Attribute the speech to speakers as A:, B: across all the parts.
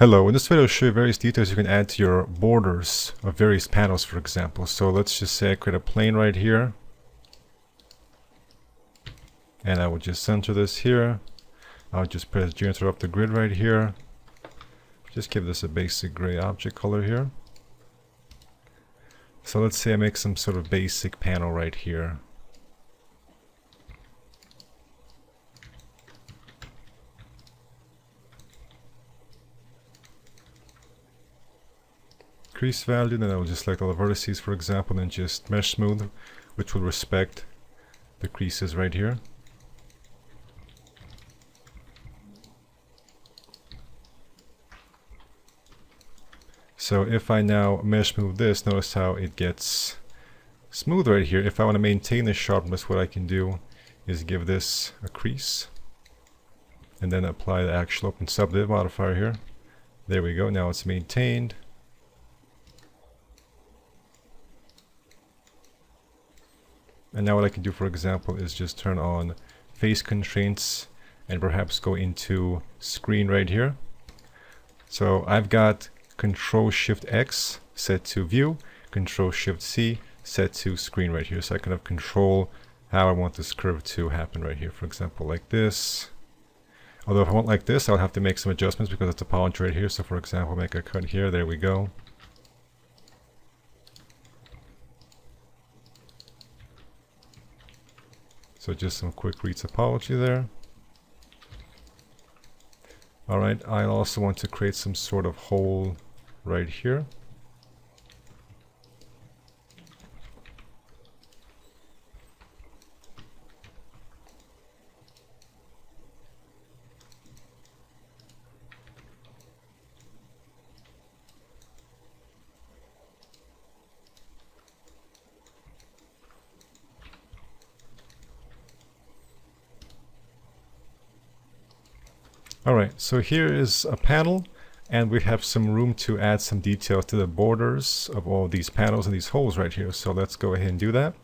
A: Hello, in this video I'll show you various details you can add to your borders of various panels, for example. So let's just say I create a plane right here. And I will just center this here. I'll just press G to interrupt the grid right here. Just give this a basic gray object color here. So let's say I make some sort of basic panel right here. Crease value, then I will just select all the vertices, for example, and just mesh smooth, which will respect the creases right here. So if I now mesh smooth this, notice how it gets smooth right here. If I want to maintain the sharpness, what I can do is give this a crease and then apply the actual open subdiv modifier here. There we go, now it's maintained. And now what I can do, for example, is just turn on face constraints and perhaps go into screen right here. So I've got Control-Shift-X set to view, Control-Shift-C set to screen right here. So I kind of control how I want this curve to happen right here. For example, like this. Although if I want like this, I'll have to make some adjustments because it's topology right here. So for example, make a cut here. There we go. So just some quick re-topology there. Alright, I also want to create some sort of hole right here. Alright, so here is a panel, and we have some room to add some details to the borders of all these panels and these holes right here. So let's go ahead and do that.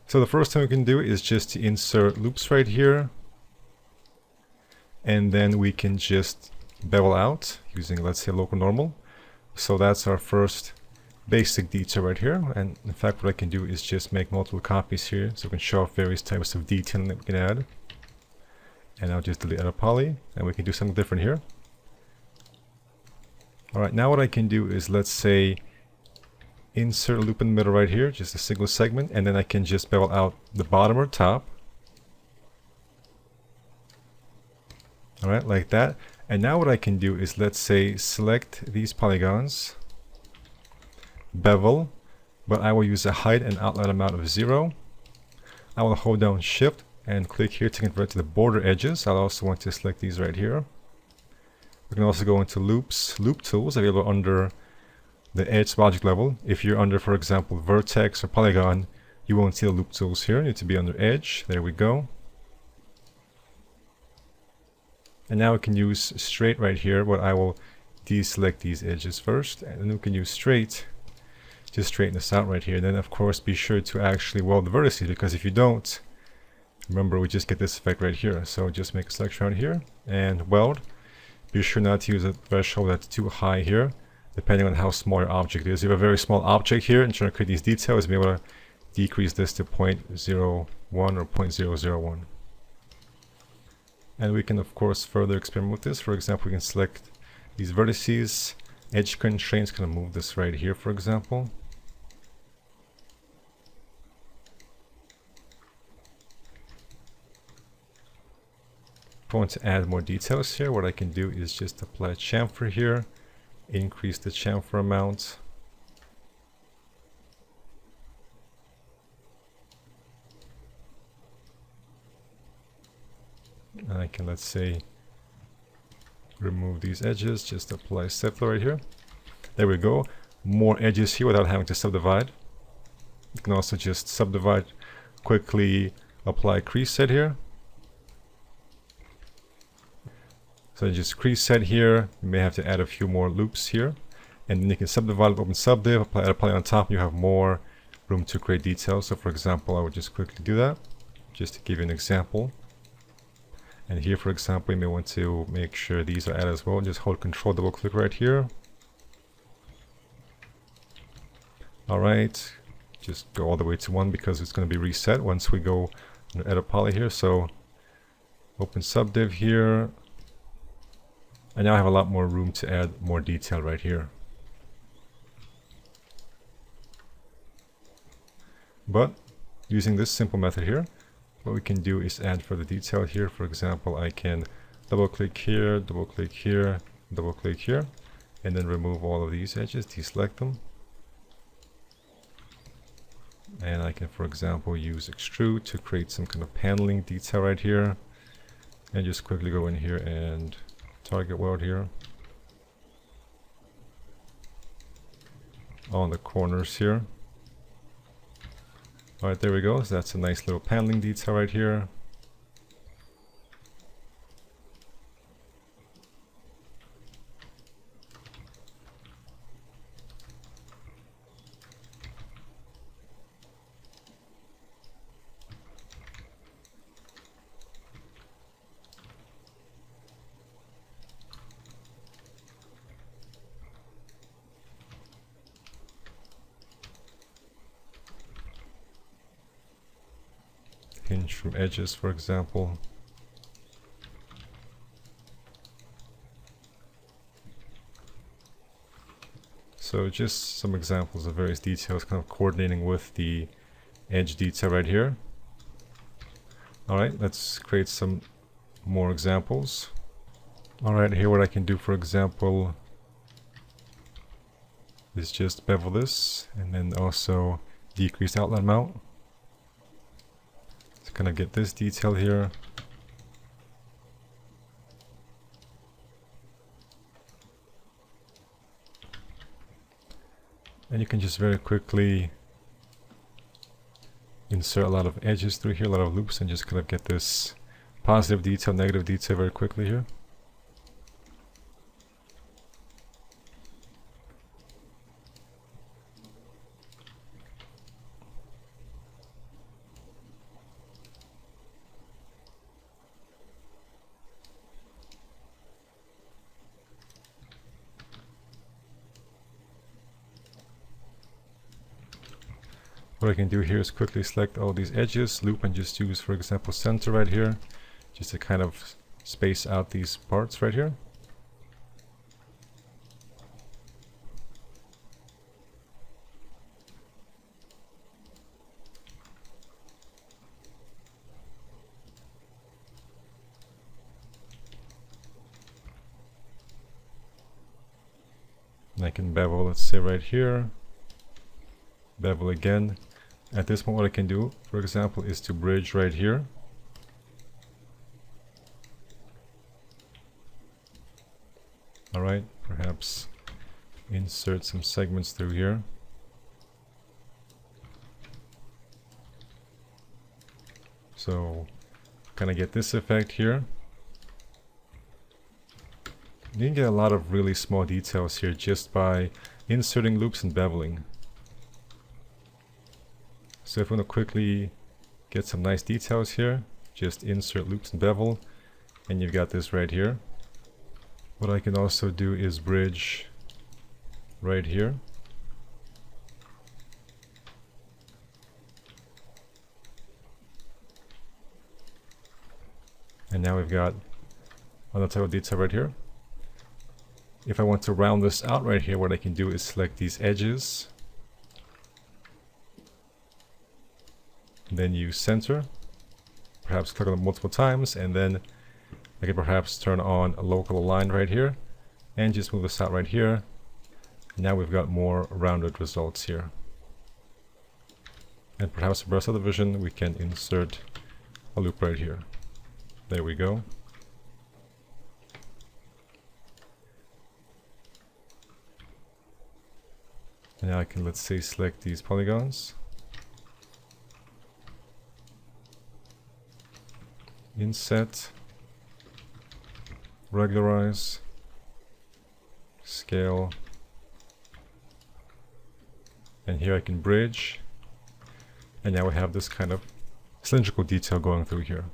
A: So the first thing we can do is just to insert loops right here. And then we can just bevel out using, let's say, local normal. So that's our first basic detail right here. And in fact, what I can do is just make multiple copies here so we can show off various types of detailing that we can add. And I'll just delete edit poly, and we can do something different here. Alright, now what I can do is, let's say, insert a loop in the middle right here, just a single segment, and then I can just bevel out the bottom or top. Alright, like that. And now what I can do is, let's say, select these polygons, bevel, but I will use a height and outline amount of 0. I will hold down Shift and click here to convert to the border edges. I'll also want to select these right here. We can also go into loops, loop tools available under the edge object level. If you're under, for example, vertex or polygon, you won't see the loop tools here. You need to be under edge. There we go. And now we can use straight right here, but I will deselect these edges first. And then we can use straight. Just straighten this out right here. Then of course be sure to actually weld the vertices, because if you don't, remember, we just get this effect right here. So just make a selection right here and weld. Be sure not to use a threshold that's too high here, depending on how small your object is. If you have a very small object here and trying to create these details, be able to decrease this to 0.01 or 0.001. And we can of course further experiment with this. For example, we can select these vertices, edge constraints, kind of move this right here, for example. If I want to add more details here, what I can do is just apply chamfer here, increase the chamfer amount. And I can, let's say, remove these edges, just apply stepflow right here. There we go. More edges here without having to subdivide. You can also just subdivide, quickly apply crease set here. So just crease set here, you may have to add a few more loops here. And then you can subdivide with open subdiv, apply on top, you have more room to create details. So for example, I would just quickly do that, just to give you an example. And here, for example, you may want to make sure these are added as well. Just hold Control, double click right here. Alright, just go all the way to 1 because it's going to be reset once we go under Edit Poly here. So open subdiv here. And now I have a lot more room to add more detail right here. But using this simple method here, what we can do is add further detail here. For example, I can double click here, double click here, double click here, and then remove all of these edges, deselect them. And I can, for example, use extrude to create some kind of paneling detail right here. And just quickly go in here and target weld here on the corners here. Alright, there we go. So that's a nice little paneling detail right here. Hinge from edges, for example. So just some examples of various details kind of coordinating with the edge detail right here. Alright, let's create some more examples. Alright, here what I can do, for example, is just bevel this and then also decrease outline mount. To kind of get this detail here. And you can just very quickly insert a lot of edges through here, a lot of loops, and just kind of get this positive detail, negative detail very quickly here. What I can do here is quickly select all these edges, loop, and just use, for example, center right here, just to kind of space out these parts right here. And I can bevel, let's say right here, bevel again. At this point what I can do, for example, is to bridge right here. Alright, perhaps insert some segments through here. So kind of get this effect here. You can get a lot of really small details here just by inserting loops and beveling. So if we want to quickly get some nice details here, just insert loops and bevel, and you've got this right here. What I can also do is bridge right here. And now we've got another type of detail right here. If I want to round this out right here, what I can do is select these edges. And then use center. Perhaps click on it multiple times, and then I can perhaps turn on a local align right here. And just move this out right here. Now we've got more rounded results here. And perhaps for brush subdivision, we can insert a loop right here. There we go. And now I can, let's say, select these polygons. Inset, regularize, scale, and here I can bridge, and now we have this kind of cylindrical detail going through here.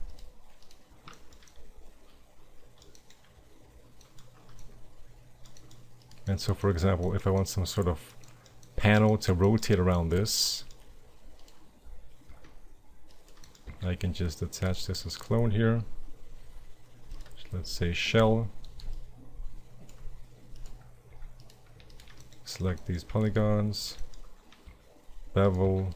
A: And so for example, if I want some sort of panel to rotate around this, I can just attach this as clone here. Let's say shell. Select these polygons, bevel,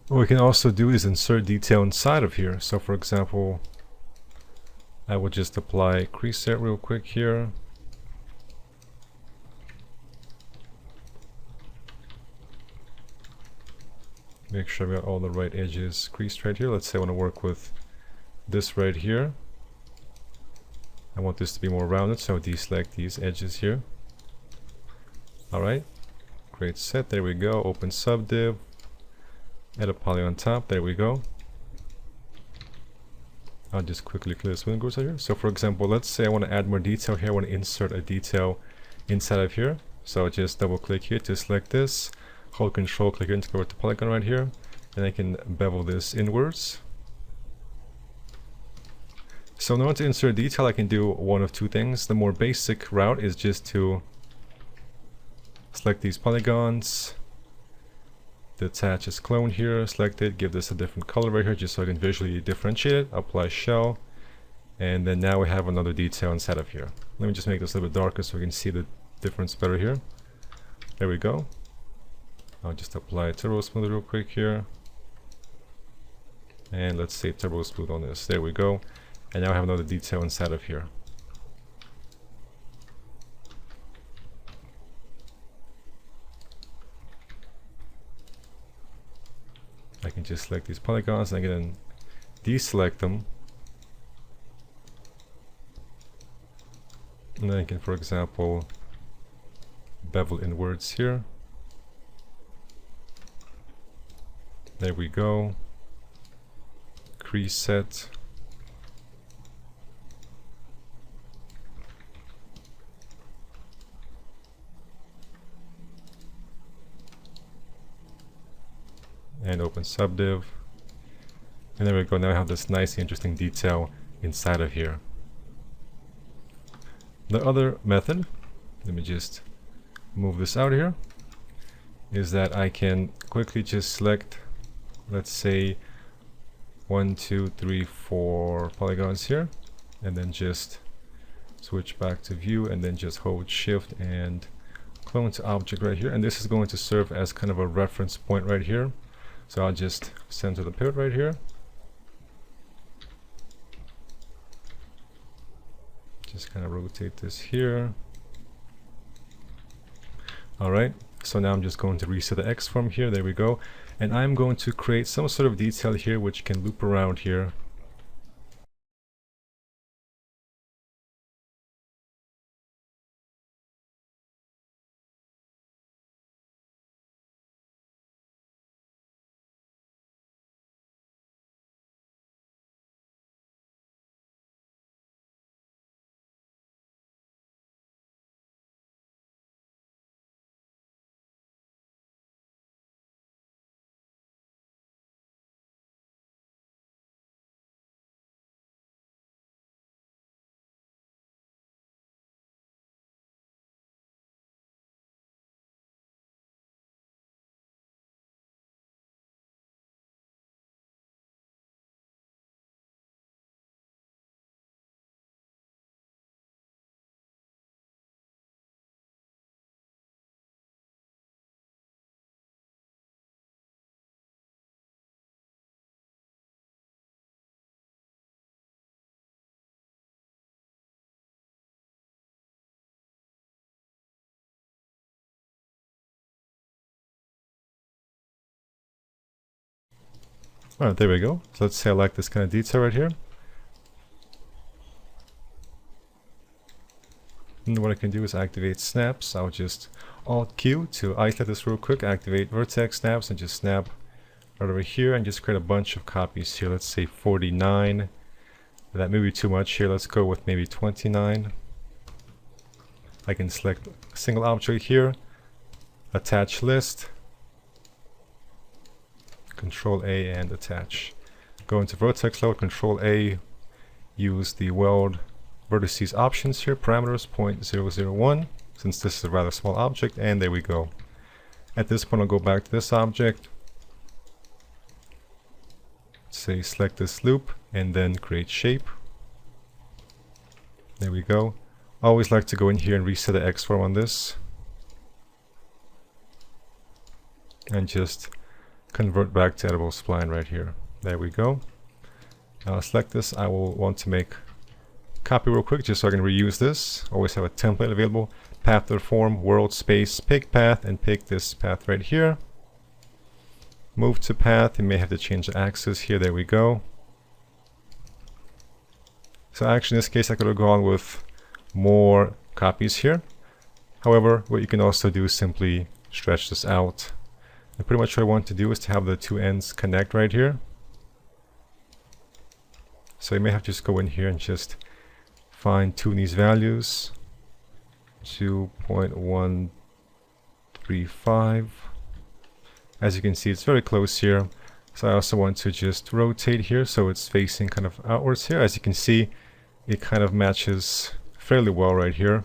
A: what we can also do is insert detail inside of here. So for example, I will just apply crease set real quick here. Make sure we got all the right edges creased right here. Let's say I want to work with this right here. I want this to be more rounded, so deselect these edges here. Alright, create set, there we go. Open subdiv, add a poly on top, there we go. I'll just quickly clear this window here. So for example, let's say I want to add more detail here. I want to insert a detail inside of here. So just double click here to select this, hold control, click into the polygon right here, and I can bevel this inwards. So in order to insert detail, I can do one of two things. The more basic route is just to select these polygons, detach as clone here, select it, give this a different color right here just so I can visually differentiate it, apply shell, and then now we have another detail inside of here. Let me just make this a little bit darker so we can see the difference better here. There we go. I'll just apply turbo smooth real quick here, and let's say turbo smooth on this. There we go. And now I have another detail inside of here. I can just select these polygons and I can deselect them. And then I can, for example, bevel inwards here. There we go. Crease set. And open subdiv, and there we go. Now I have this nice interesting detail inside of here. The other method, let me just move this out here, is that I can quickly just select, let's say 1, 2, 3, 4 polygons here, and then just switch back to view and then just hold shift and clone to object right here, and this is going to serve as kind of a reference point right here. So I'll just center the pivot right here. Just kind of rotate this here. Alright, so now I'm just going to reset the X from here. There we go. And I'm going to create some sort of detail here which can loop around here. Alright, there we go. So let's say I like this kind of detail right here. And what I can do is activate snaps. I'll just Alt Q to isolate this real quick, activate vertex snaps, and just snap right over here and just create a bunch of copies here. Let's say 49. That may be too much here. Let's go with maybe 29. I can select a single object here, attach list, Control A and attach. Go into vertex level, Control A, use the weld vertices options here, parameters 0.001, since this is a rather small object, and there we go. At this point I'll go back to this object, say select this loop, and then create shape. There we go. I always like to go in here and reset the X form on this, and just convert back to editable spline right here. There we go. Now I'll select this. I will want to make copy real quick just so I can reuse this. Always have a template available. Path to the form, world space, pick path, and pick this path right here. Move to path. You may have to change the axis here. There we go. So actually in this case I could have gone with more copies here. However, what you can also do is simply stretch this out. And pretty much what I want to do is to have the two ends connect right here. So you may have to just go in here and just fine tune these values. 2.135. As you can see, it's very close here. So I also want to just rotate here so it's facing kind of outwards here. As you can see, it kind of matches fairly well right here.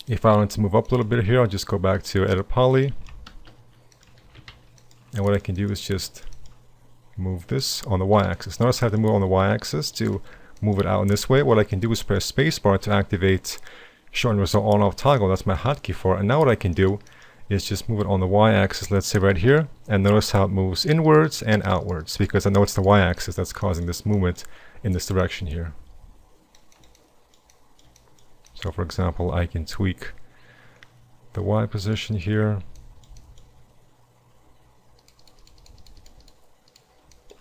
A: If I want to move up a little bit here, I'll just go back to Edit Poly. And what I can do is just move this on the y-axis. Notice I have to move on the y-axis to move it out in this way. What I can do is press spacebar to activate show and result on off toggle. That's my hotkey for it. And now what I can do is just move it on the y-axis, let's say right here, and notice how it moves inwards and outwards, because I know it's the y-axis that's causing this movement in this direction here. So for example, I can tweak the y position here.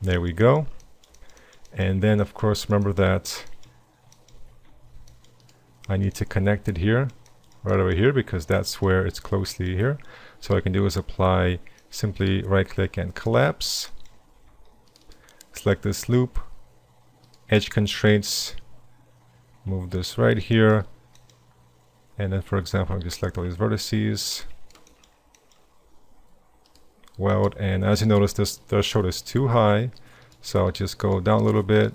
A: There we go. And then of course remember that I need to connect it here, right over here, because that's where it's closely here. So what I can do is apply, simply right click and collapse. Select this loop, edge constraints, move this right here. And then for example, I'll just select all these vertices, weld, and as you notice this threshold is too high. So I'll just go down a little bit.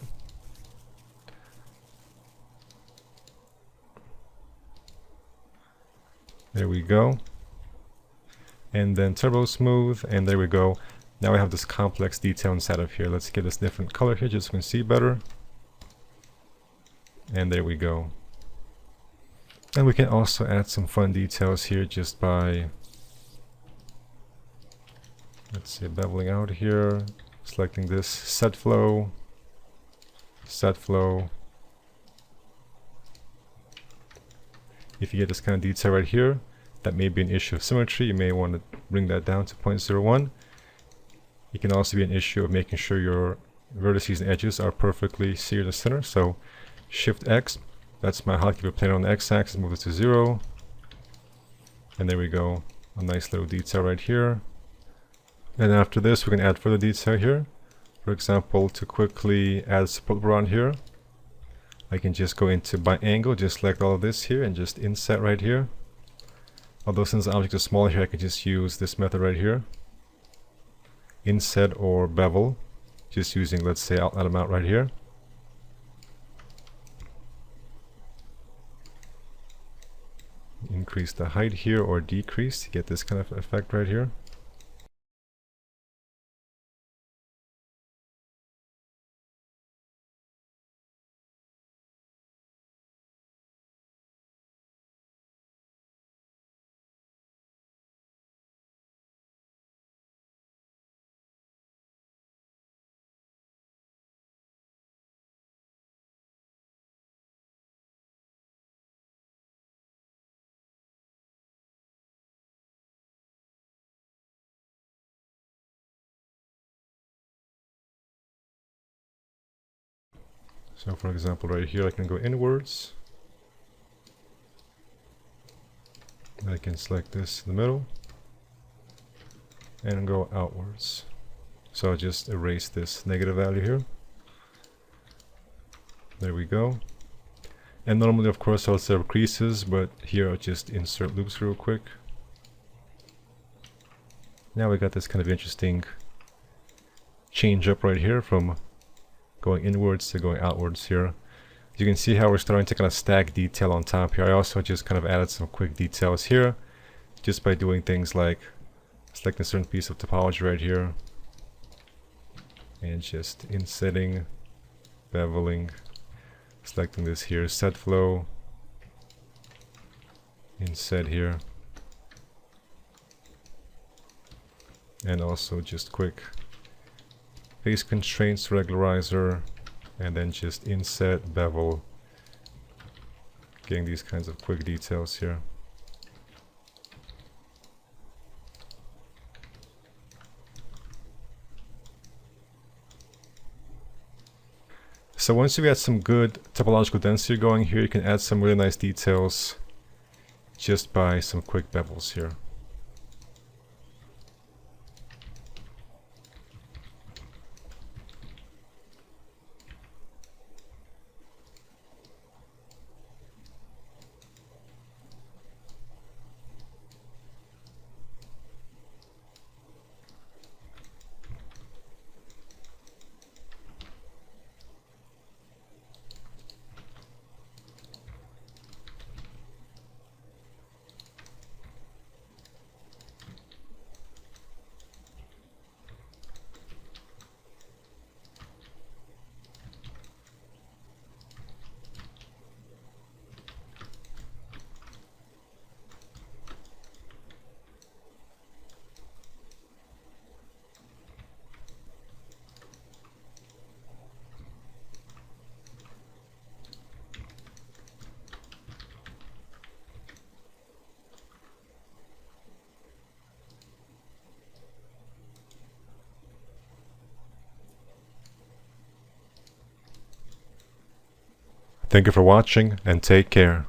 A: There we go. And then turbo smooth, and there we go. Now we have this complex detail inside of here. Let's get this different color here just so we can see better. And there we go. And we can also add some fun details here just by, let's see, beveling out here, selecting this set flow. If you get this kind of detail right here, that may be an issue of symmetry. You may want to bring that down to 0.01. It can also be an issue of making sure your vertices and edges are perfectly seared in the center. So Shift X, that's my hotkey for playing on the X-axis, move it to 0. And there we go, a nice little detail right here. And after this, we can add further detail here. For example, to quickly add support around here, I can just go into by angle, just select all of this here and just inset right here. Although since the object is small here, I can just use this method right here. Inset or bevel, just using, let's say, outline amount right here. Increase the height here or decrease to get this kind of effect right here. So for example, right here I can go inwards. I can select this in the middle and go outwards. So I'll just erase this negative value here. There we go. And normally, of course, I'll set up creases, but here I'll just insert loops real quick. Now we got this kind of interesting change up right here from going inwards to going outwards here. You can see how we're starting to kind of stack detail on top here. I also just kind of added some quick details here just by doing things like selecting a certain piece of topology right here and just insetting, beveling, selecting this here, set flow, inset here, and also just quick face constraints regularizer, and then just inset, bevel, getting these kinds of quick details here. So once you get some good topological density going here, you can add some really nice details just by some quick bevels here. Thank you for watching and take care.